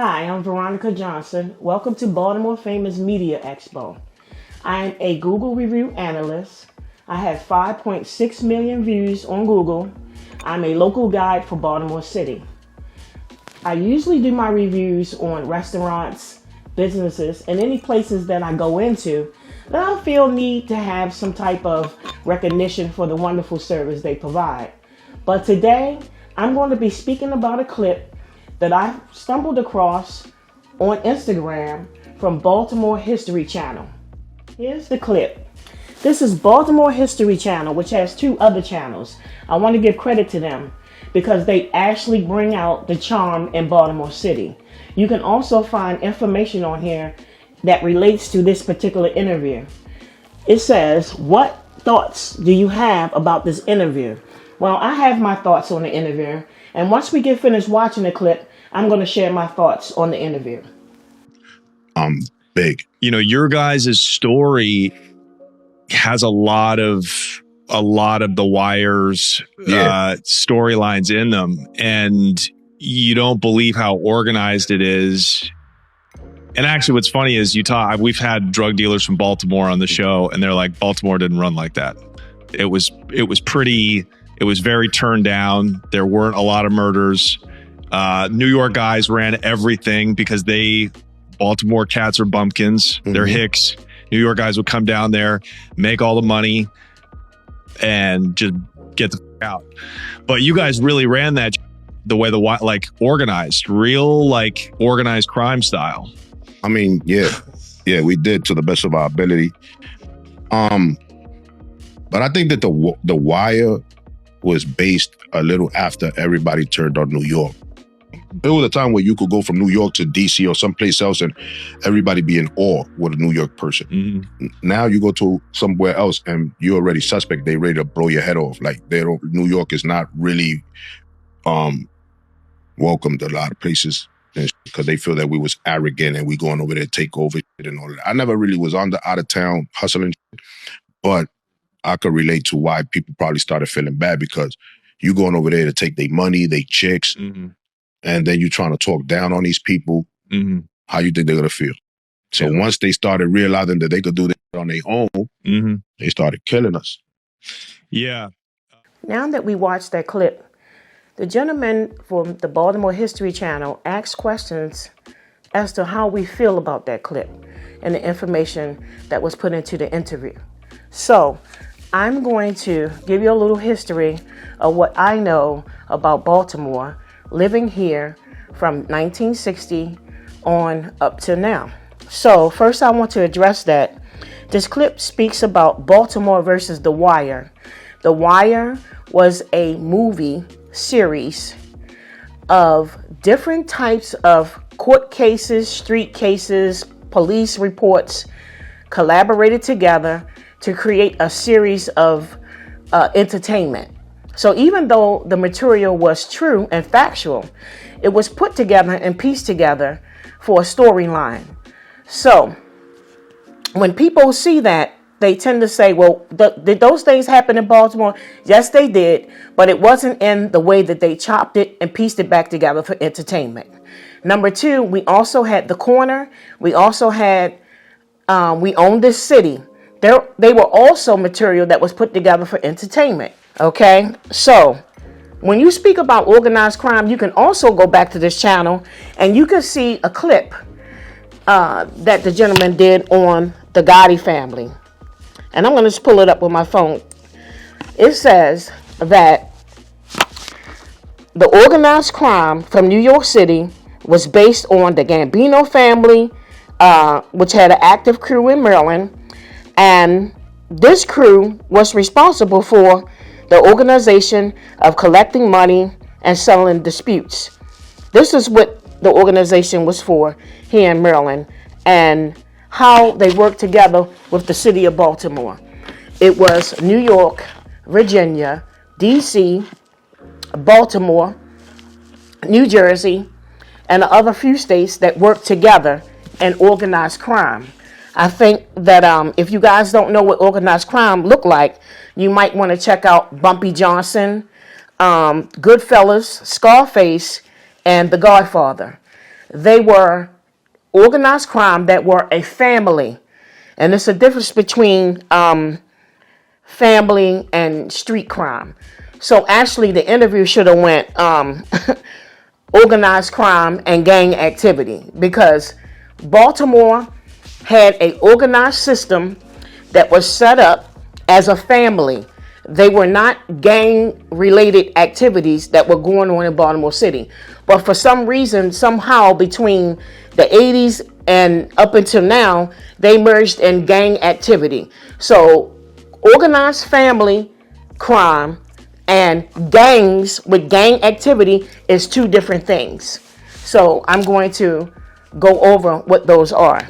Hi, I'm Veronica Johnson. Welcome to Baltimore Famous Media Expo. I am a Google review analyst. I have 5.6 million views on Google. I'm a local guide for Baltimore City. I usually do my reviews on restaurants, businesses, and any places that I go into that I feel need to have some type of recognition for the wonderful service they provide. But today, I'm going to be speaking about a clip that I stumbled across on Instagram from Baltimore History Channel. Here's the clip. This is Baltimore History Channel, which has two other channels. I want to give credit to them because they actually bring out the charm in Baltimore City. You can also find information on here that relates to this particular interview. It says, what thoughts do you have about this interview? Well, I have my thoughts on the interview, and once we get finished watching the clip, I'm going to share my thoughts on the interview. Big. You know, your guys' story has a lot of the Wire's storylines in them, and you don't believe how organized it is. And actually, what's funny is we've had drug dealers from Baltimore on the show, and they're like, Baltimore didn't run like that. It was very turned down. There weren't a lot of murders. New York guys ran everything because Baltimore cats are bumpkins. They're hicks. New York guys would come down there, make all the money, and just get the f out. But you guys really ran that the way organized crime style. I mean, yeah, we did to the best of our ability. But I think that the Wire was based a little after everybody turned on New York. There was a time where you could go from New York to DC or someplace else and everybody be in awe with a New York person. Mm-hmm. Now you go to somewhere else and you're already suspect. They ready to blow your head off. Like New York is not really welcomed a lot of places because they feel that we was arrogant and we going over there to take over and all that. I never really was on the out of town hustling, but I could relate to why people probably started feeling bad because you going over there to take their money, their chicks, and then you trying to talk down on these people. How you think they're going to feel? So once they started realizing that they could do this on their own, they started killing us. Yeah. Now that we watched that clip, the gentleman from the Baltimore History Channel asked questions as to how we feel about that clip and the information that was put into the interview. So I'm going to give you a little history of what I know about Baltimore, living here from 1960 on up to now. So first I want to address that this clip speaks about Baltimore versus The Wire. The Wire was a movie series of different types of court cases, street cases, police reports, collaborated together to create a series of entertainment. So even though the material was true and factual, it was put together and pieced together for a storyline. So when people see that, they tend to say, well, did those things happen in Baltimore? Yes, they did, but it wasn't in the way that they chopped it and pieced it back together for entertainment. Number two, we also had The Corner. We also had We Own This City. They were also material that was put together for entertainment. Okay, so when you speak about organized crime, you can also go back to this channel and you can see a clip that the gentleman did on the Gotti family. And I'm going to just pull it up with my phone. It says that the organized crime from New York City was based on the Gambino family, which had an active crew in Maryland. And this crew was responsible for the organization of collecting money and settling disputes. This is what the organization was for here in Maryland and how they worked together with the city of Baltimore. It was New York, Virginia, DC, Baltimore, New Jersey, and the other few states that worked together in organized crime. I think that if you guys don't know what organized crime looked like, you might want to check out Bumpy Johnson, Goodfellas, Scarface, and The Godfather. They were organized crime that were a family. And there's a difference between family and street crime. So actually the interview should have went organized crime and gang activity, because Baltimore had a organized system that was set up as a family. They were not gang related activities that were going on in Baltimore City. But for some reason, somehow between the 80s and up until now, they merged in gang activity. So organized family crime and gangs with gang activity is two different things. So I'm going to go over what those are.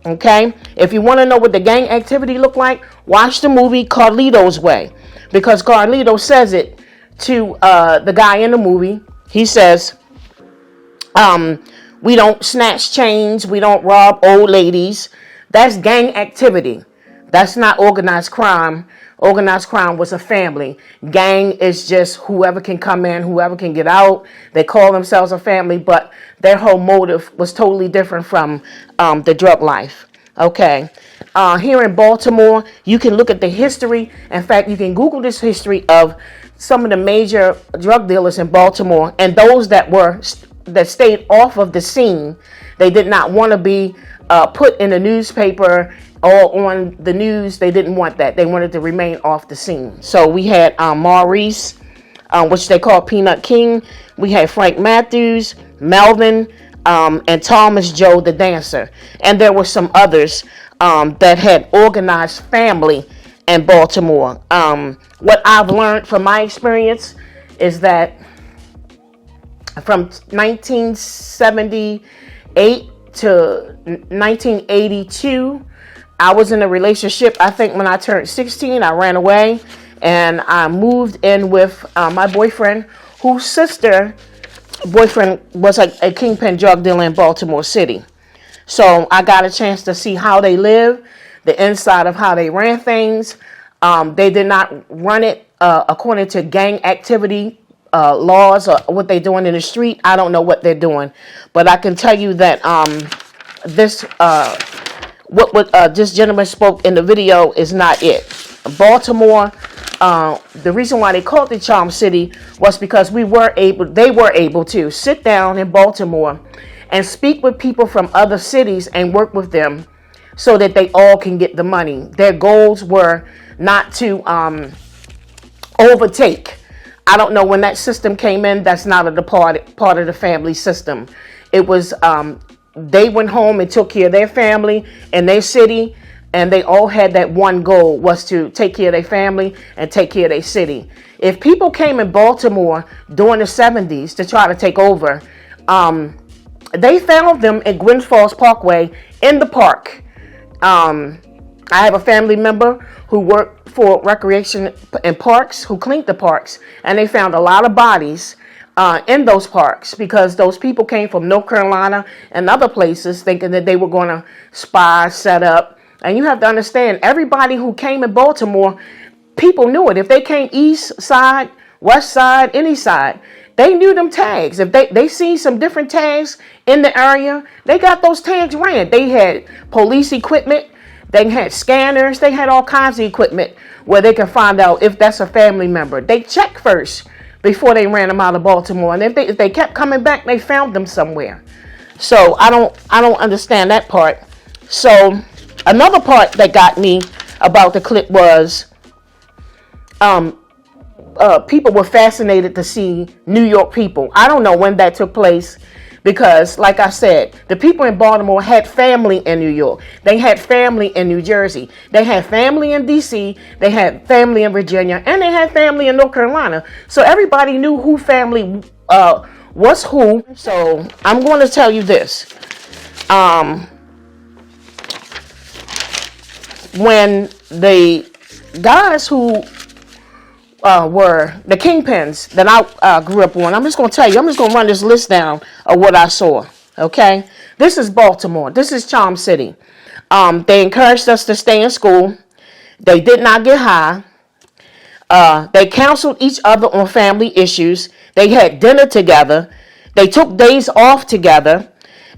Okay? If you want to know what the gang activity look like, watch the movie Carlito's Way. Because Carlito says it to the guy in the movie. He says, we don't snatch chains, we don't rob old ladies. That's gang activity. That's not organized crime. Organized crime was a family. Gang is just whoever can come in, whoever can get out. They call themselves a family, but their whole motive was totally different from the drug life. Okay. Here in Baltimore, you can look at the history. In fact, you can Google this history of some of the major drug dealers in Baltimore, and those that stayed off of the scene. They did not want to be put in the newspaper or on the news. They didn't want that. They wanted to remain off the scene. So we had Maurice, which they call Peanut King. We had Frank Matthews, Melvin, and Thomas Joe the Dancer. And there were some others that had organized family in Baltimore. What I've learned from my experience is that from 1978 to 1982, I was in a relationship. I think when I turned 16, I ran away and I moved in with my boyfriend, whose boyfriend was a kingpin drug dealer in Baltimore City. So I got a chance to see how they live, the inside of how they ran things. They did not run it according to gang activity laws or what they're doing in the street. I don't know what they're doing, but I can tell you that what this gentleman spoke in the video is not it. Baltimore, the reason why they called it Charm City was because they were able to sit down in Baltimore and speak with people from other cities and work with them so that they all can get the money. Their goals were not to overtake. I don't know when that system came in. That's not a part of the family system. It was they went home and took care of their family and their city, and they all had that one goal, was to take care of their family and take care of their city. If people came in Baltimore during the 70s to try to take over, they found them at Gwynn Falls Parkway in the park. I have a family member who worked for Recreation and Parks, who cleaned the parks, and they found a lot of bodies in those parks because those people came from North Carolina and other places thinking that they were going to spy, set up. And you have to understand, everybody who came in Baltimore, people knew it. If they came east side, west side, any side, they knew them tags. If they seen some different tags in the area, they got those tags ran. They had police equipment. They had scanners. They had all kinds of equipment where they can find out if that's a family member. They checked first before they ran them out of Baltimore. And if they kept coming back, they found them somewhere. So I don't understand that part. So another part that got me about the clip was people were fascinated to see New York people. I don't know when that took place because, like I said, the people in Baltimore had family in New York. They had family in New Jersey. They had family in D.C. They had family in Virginia. And they had family in North Carolina. So everybody knew who family was who. So I'm going to tell you this. When the guys who were the kingpins that I grew up on, I'm just going to tell you, I'm just going to run this list down of what I saw, okay? This is Baltimore. This is Charm City. They encouraged us to stay in school. They did not get high. They counseled each other on family issues. They had dinner together. They took days off together.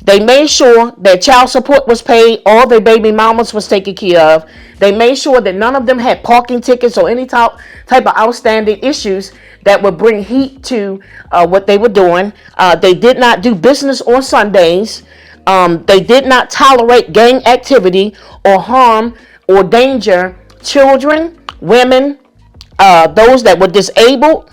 They made sure that child support was paid, all their baby mamas was taken care of. They made sure that none of them had parking tickets or any type of outstanding issues that would bring heat to what they were doing. They did not do business on Sundays. They did not tolerate gang activity or harm or danger children, women, those that were disabled,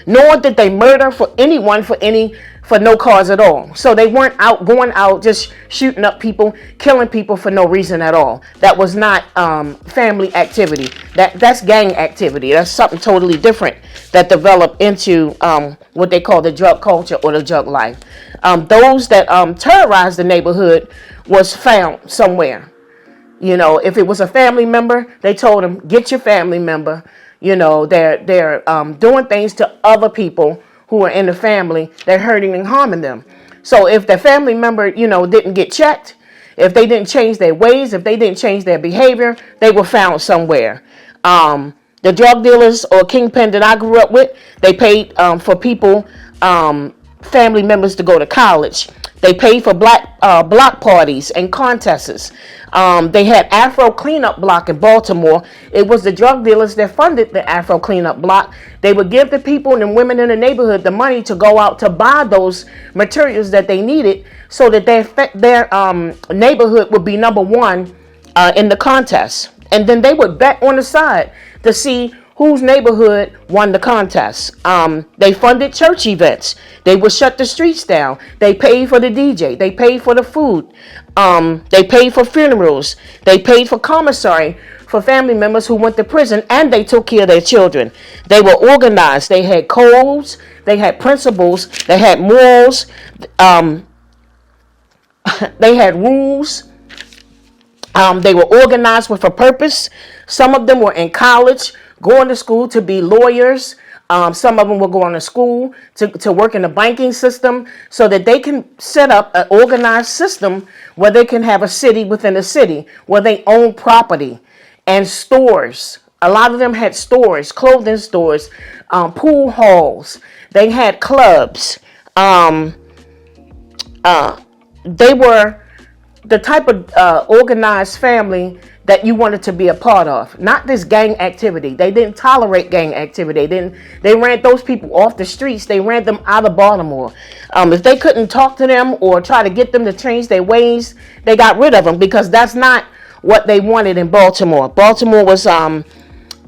nor did they murder for anyone for no cause at all. So they weren't going out just shooting up people, killing people for no reason at all. That was not family activity. That's gang activity. That's something totally different that developed into what they call the drug culture or the drug life. Those that terrorized the neighborhood was found somewhere. You know, if it was a family member, they told them, get your family member. You know, they're doing things to other people who are in the family. They're hurting and harming them. So if the family member, you know, didn't get checked, if they didn't change their ways, if they didn't change their behavior, they were found somewhere. The drug dealers or kingpin that I grew up with, they paid for people, family members to go to college. They paid for block parties and contests. They had Afro Cleanup Block in Baltimore. It was the drug dealers that funded the Afro Cleanup Block. They would give the people and the women in the neighborhood the money to go out to buy those materials that they needed so that their neighborhood would be number one in the contest. And then they would bet on the side to see whose neighborhood won the contest. They funded church events. They would shut the streets down. They paid for the DJ. They paid for the food. They paid for funerals. They paid for commissary for family members who went to prison, and they took care of their children. They were organized. They had codes. They had principles. They had morals. They had rules. They were organized with a purpose. Some of them were in college, going to school to be lawyers. Some of them were going to school to work in the banking system so that they can set up an organized system where they can have a city within a city, where they own property and stores. A lot of them had stores, clothing stores, pool halls. They had clubs. They were the type of organized family that you wanted to be a part of, not this gang activity. They didn't tolerate gang activity. They ran those people off the streets. They ran them out of Baltimore. If they couldn't talk to them or try to get them to change their ways, they got rid of them, because that's not what they wanted in Baltimore. Baltimore was,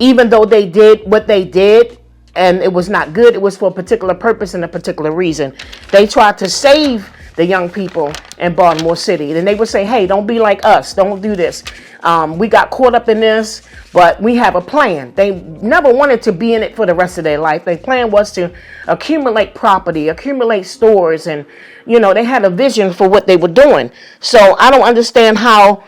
even though they did what they did, and it was not good, it was for a particular purpose and a particular reason. They tried to save the young people in Baltimore City. And they would say, hey, don't be like us. Don't do this. We got caught up in this, but we have a plan. They never wanted to be in it for the rest of their life. Their plan was to accumulate property, accumulate stores, and, you know, they had a vision for what they were doing. So I don't understand how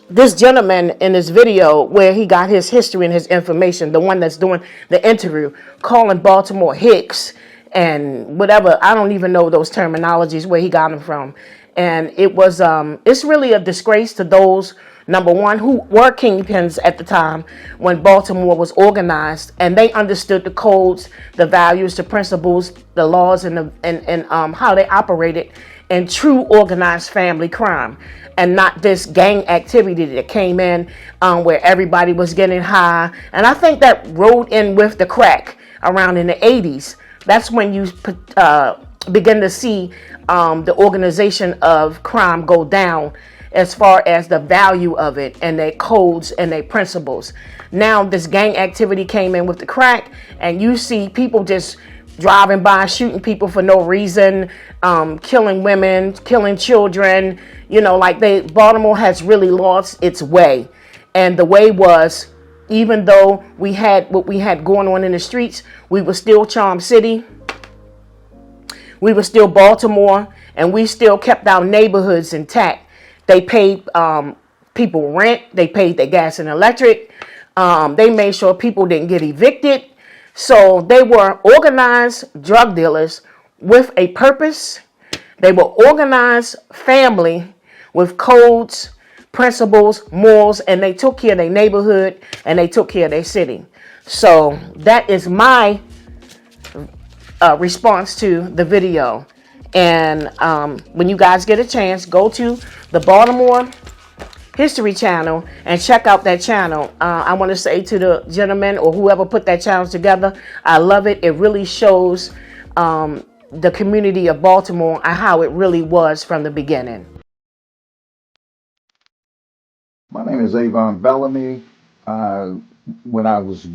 this gentleman in this video, where he got his history and his information, the one that's doing the interview, calling Baltimore Hicks and whatever, I don't even know those terminologies where he got them from. And it was, it's really a disgrace to those, number one, who were kingpins at the time when Baltimore was organized, and they understood the codes, the values, the principles, the laws, and how they operated in true organized family crime, and not this gang activity that came in where everybody was getting high. And I think that rode in with the crack around in the 80s. That's when you begin to see the organization of crime go down as far as the value of it and their codes and their principles. Now this gang activity came in with the crack, and you see people just driving by, shooting people for no reason, killing women, killing children. You know, like Baltimore has really lost its way. And the way was, even though we had what we had going on in the streets, we were still Charm City. We were still Baltimore, and we still kept our neighborhoods intact. They paid people rent. They paid their gas and electric. They made sure people didn't get evicted. So they were organized drug dealers with a purpose. They were organized family with codes, principles, morals, and they took care of their neighborhood and they took care of their city. So that is my response to the video. And when you guys get a chance, go to the Baltimore History Channel and check out that channel. I want to say to the gentleman or whoever put that channel together, I love it. It really shows the community of Baltimore and how it really was from the beginning. My name is Avon Bellamy. When I was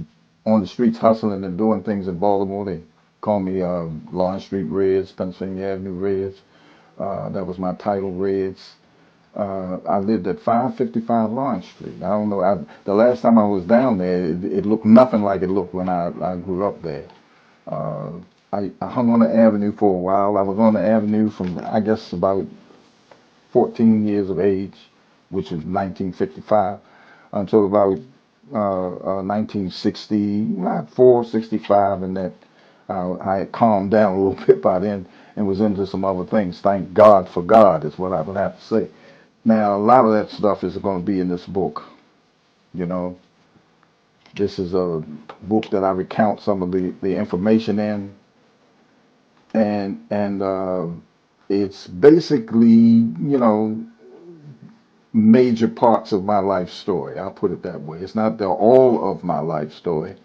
on the streets hustling and doing things in Baltimore, they called me Lawrence Street Reds, Pennsylvania Avenue Reds. That was my title, Reds. I lived at 555 Lawrence Street. I don't know. The last time I was down there, it looked nothing like it looked when I grew up there. I hung on the avenue for a while. I was on the avenue from, I guess, about 14 years of age, which was 1955, until about 1964, 65, and that I had calmed down a little bit by then and was into some other things. Thank God for God is what I would have to say. Now, a lot of that stuff is going to be in this book. You know, this is a book that I recount some of the information in, and it's basically, major parts of my life story. I'll put it that way. It's not the all of my life story,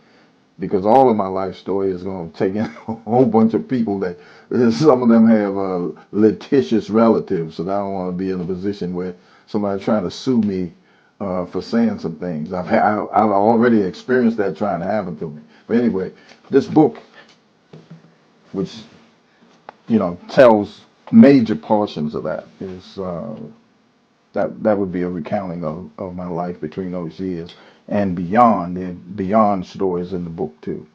because all of my life story is going to take in a whole bunch of people that some of them have litigious relatives, and I don't want to be in a position where somebody's trying to sue me for saying some things. I've already experienced that trying to happen to me. But anyway, this book, which tells major portions of that, is that would be a recounting of my life between those years and beyond. And beyond stories in the book too.